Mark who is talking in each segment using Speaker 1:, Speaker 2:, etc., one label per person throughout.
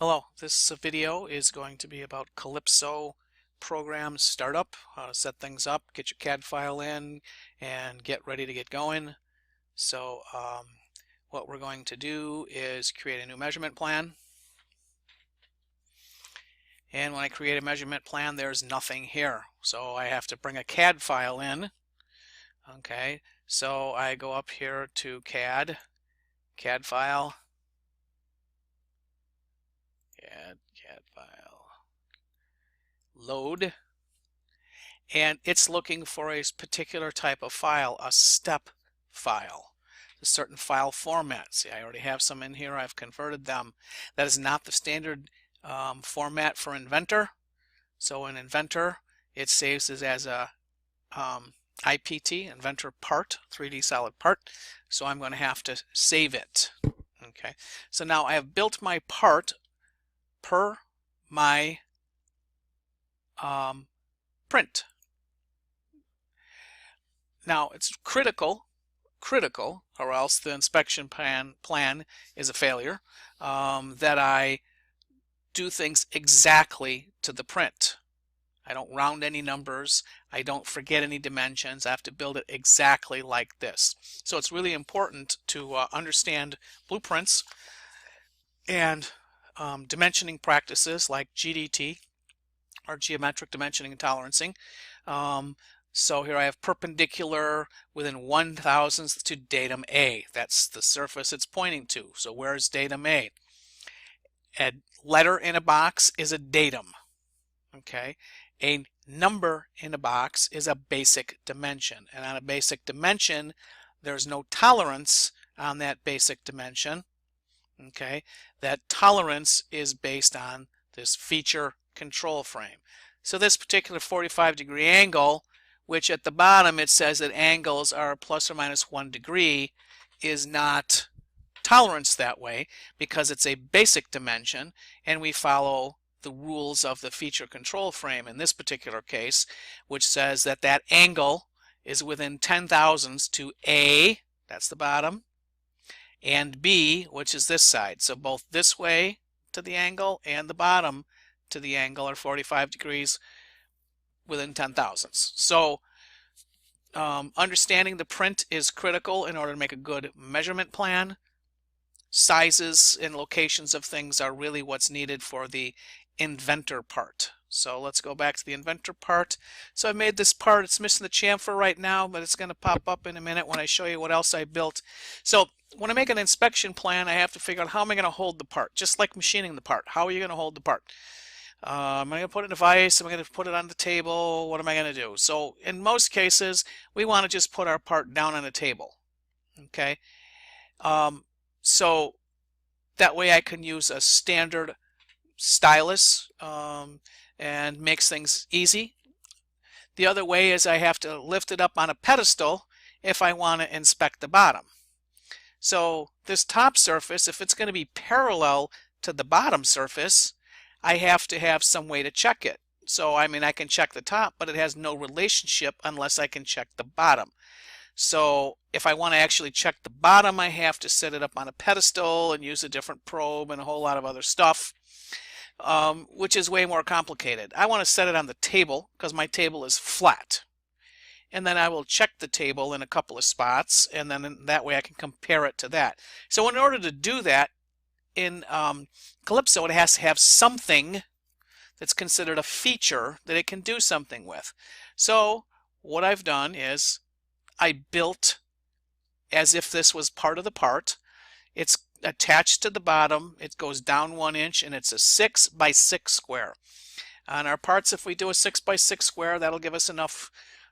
Speaker 1: Hello, this video is going to be about Calypso program startup, how to set things up, get your CAD file in, and get ready to get going. So what we're going to do is create a new measurement plan. And when I create a measurement plan, there's nothing here. So I have to bring a CAD file in. Okay, so I go up here to CAD file, CAD file, load, and it's looking for a particular type of file, a step file, a certain file format. See, I already have some in here. I've converted them. That is not the standard format for Inventor. So in Inventor, it saves as a IPT, Inventor part, 3D solid part. So I'm going to have to save it. Okay, so now I have built my part per my print. Now it's critical, or else the inspection plan is a failure, that I do things exactly to the print. I don't round any numbers. I don't forget any dimensions. I have to build it exactly like this. So it's really important to understand blueprints and dimensioning practices like GDT, or geometric dimensioning and tolerancing. So here I have perpendicular within 1/1000th to datum A. That's the surface it's pointing to. So where's datum A? A letter in a box is a datum. Okay. A number in a box is a basic dimension. And on a basic dimension, there's no tolerance on that basic dimension. Okay. That tolerance is based on this feature control frame. So this particular 45-degree angle, which at the bottom it says that angles are plus or minus 1 degree, is not toleranced that way because it's a basic dimension and we follow the rules of the feature control frame in this particular case, which says that that angle is within 10,000ths to A, that's the bottom, and B, which is this side. So both this way to the angle and the bottom to the angle are 45 degrees within 10,000ths. So understanding the print is critical in order to make a good measurement plan. Sizes and locations of things are really what's needed for the Inventor part. So let's go back to the Inventor part. So I made this part. It's missing the chamfer right now, but it's going to pop up in a minute when I show you what else I built. So when I make an inspection plan, I have to figure out how am I going to hold the part, just like machining the part. How are you going to hold the part? Am I going to put it in a vise? Am I going to put it on the table? What am I going to do? So in most cases, we want to just put our part down on a table. Okay. So that way I can use a standard stylus and makes things easy. The other way is I have to lift it up on a pedestal if I want to inspect the bottom. So this top surface, if it's going to be parallel to the bottom surface, I have to have some way to check it. So I mean I can check the top, but it has no relationship unless I can check the bottom. So if I want to actually check the bottom, I have to set it up on a pedestal and use a different probe and a whole lot of other stuff, which is way more complicated. I want to set it on the table because my table is flat. And then I will check the table in a couple of spots, and then that way I can compare it to that. So in order to do that, in Calypso, it has to have something that's considered a feature that it can do something with. So what I've done is I built as if this was part of the part. It's attached to the bottom. It goes down 1 inch, and it's a 6 by 6 square. On our parts, if we do a 6 by 6 square, that'll give us enough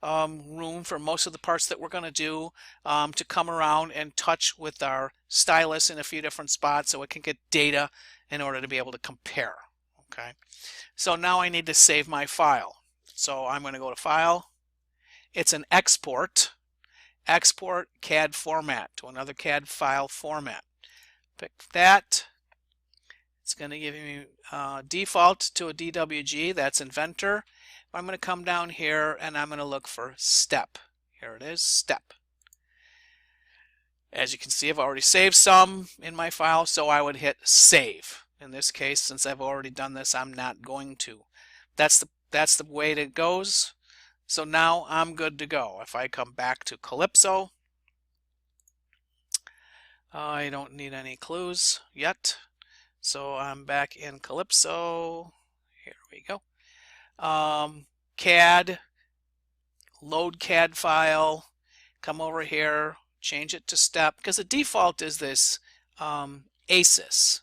Speaker 1: room for most of the parts that we're going to do to come around and touch with our stylus in a few different spots so it can get data in order to be able to compare. Okay, so now I need to save my file. So I'm going to go to File. It's an export CAD format to another CAD file format. Pick that. It's going to give me default to a DWG. That's Inventor. I'm going to come down here and I'm going to look for step. Here it is, step. As you can see, I've already saved some in my file, so I would hit save. In this case, since I've already done this, I'm not going to. That's the way it goes. So now I'm good to go. If I come back to Calypso, I don't need any clues yet. So I'm back in Calypso. Here we go. CAD, load CAD file, come over here, change it to step, because the default is this ACES,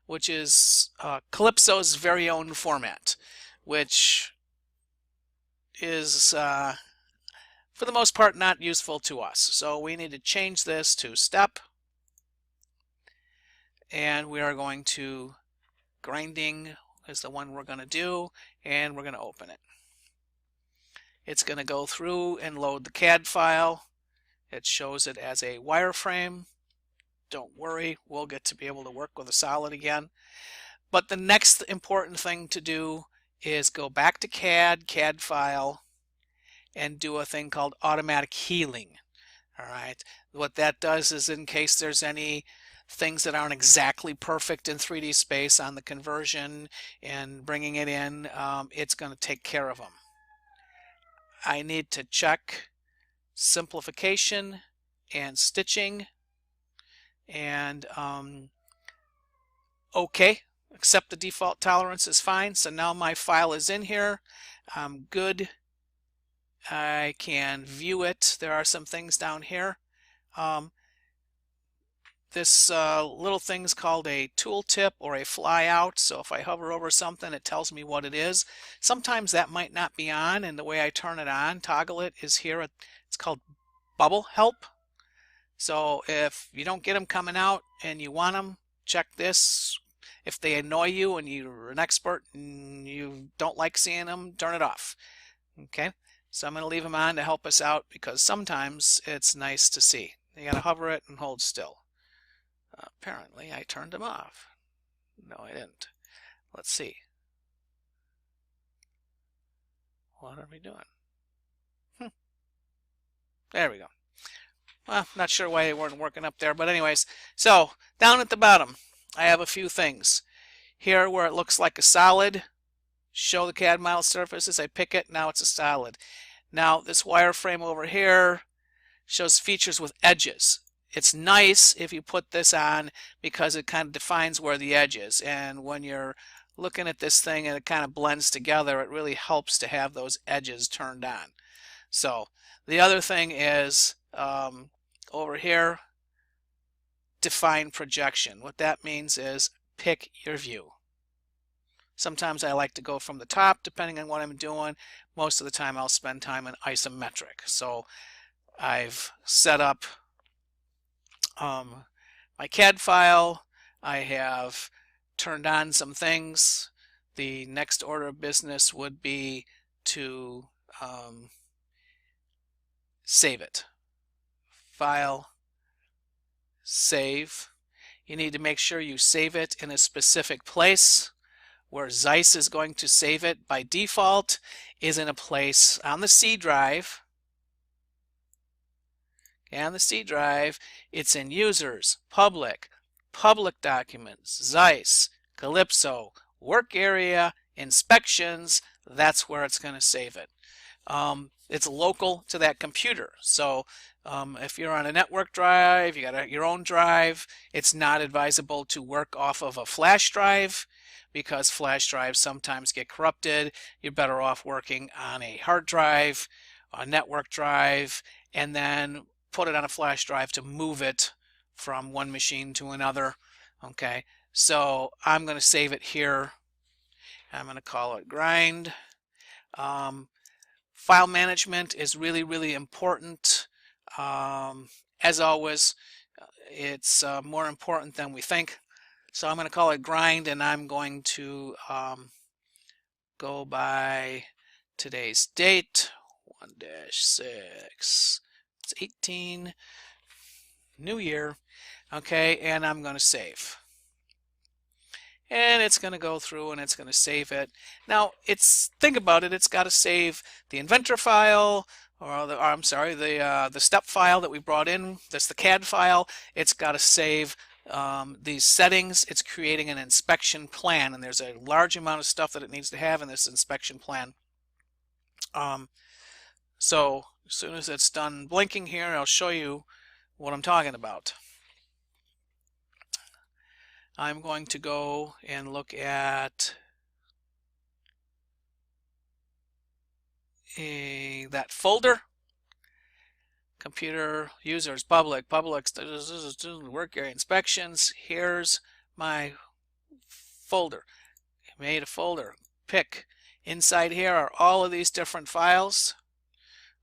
Speaker 1: which is Calypso's very own format, which is for the most part not useful to us. So we need to change this to step, and we are going to grinding is the one we're going to do, and we're going to open it. It's going to go through and load the CAD file. It shows it as a wireframe. Don't worry, we'll get to be able to work with a solid again. But the next important thing to do is go back to CAD file, and do a thing called automatic healing. All right, what that does is, in case there's any things that aren't exactly perfect in 3D space on the conversion and bringing it in, it's going to take care of them. I need to check simplification and stitching, and okay, accept the default tolerance is fine. So now my file is in here. I'm good. I can view it. There are some things down here. This little thing's called a tooltip or a flyout. So if I hover over something, it tells me what it is. Sometimes that might not be on, and the way I turn it on, toggle it, is here. It's called bubble help. So if you don't get them coming out and you want them, check this. If they annoy you and you're an expert and you don't like seeing them, turn it off. Okay, so I'm going to leave them on to help us out, because sometimes it's nice to see. You got to hover it and hold still. Apparently I turned them off. No, I didn't. Let's see. What are we doing? There we go. Well, not sure why they weren't working up there, but anyways, so down at the bottom I have a few things. Here where it looks like a solid, show the CAD model surfaces, I pick it, now it's a solid. Now this wireframe over here shows features with edges. It's nice if you put this on, because it kind of defines where the edge is, and when you're looking at this thing and it kind of blends together, it really helps to have those edges turned on. So the other thing is over here, define projection. What that means is pick your view. Sometimes I like to go from the top depending on what I'm doing. Most of the time I'll spend time in isometric. So I've set up my CAD file. I have turned on some things. The next order of business would be to save it. File, save. You need to make sure you save it in a specific place. Where Zeiss is going to save it by default is in a place on the C drive. And the C drive, it's in Users, Public, Public Documents, Zeiss, Calypso, Work Area, Inspections. That's where it's going to save it. It's local to that computer. So if you're on a network drive, you got your own drive, it's not advisable to work off of a flash drive, because flash drives sometimes get corrupted. You're better off working on a hard drive, a network drive, and then put it on a flash drive to move it from one machine to another. Okay, so I'm going to save it here. I'm going to call it grind. File management is really, really important. As always, it's more important than we think. So I'm going to call it grind, and I'm going to go by today's date, 1-6. It's 18, new year. Okay, and I'm going to save. And it's going to go through and it's going to save it. Now, think about it. It's got to save the Inventor file, or the step file that we brought in. That's the CAD file. It's got to save these settings, it's creating an inspection plan, and there's a large amount of stuff that it needs to have in this inspection plan. So as soon as it's done blinking here, I'll show you what I'm talking about. I'm going to go and look at that folder. Computer users, public work area inspections. Here's my folder. I made a folder. Pick. Inside here are all of these different files.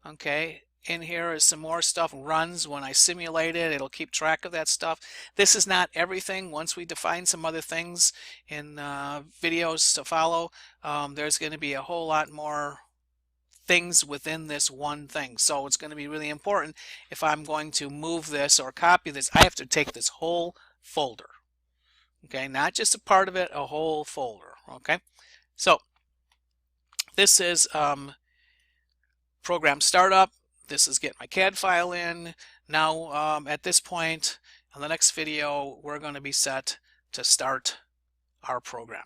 Speaker 1: Okay, in here is some more stuff. Runs when I simulate it, it'll keep track of that stuff. This is not everything. Once we define some other things in videos to follow, there's going to be a whole lot more things within this one thing. So it's going to be really important. If I'm going to move this or copy this, I have to take this whole folder. Okay, not just a part of it, a whole folder. Okay, so this is program startup. This is get my CAD file in. Now at this point, on the next video, we're going to be set to start our program.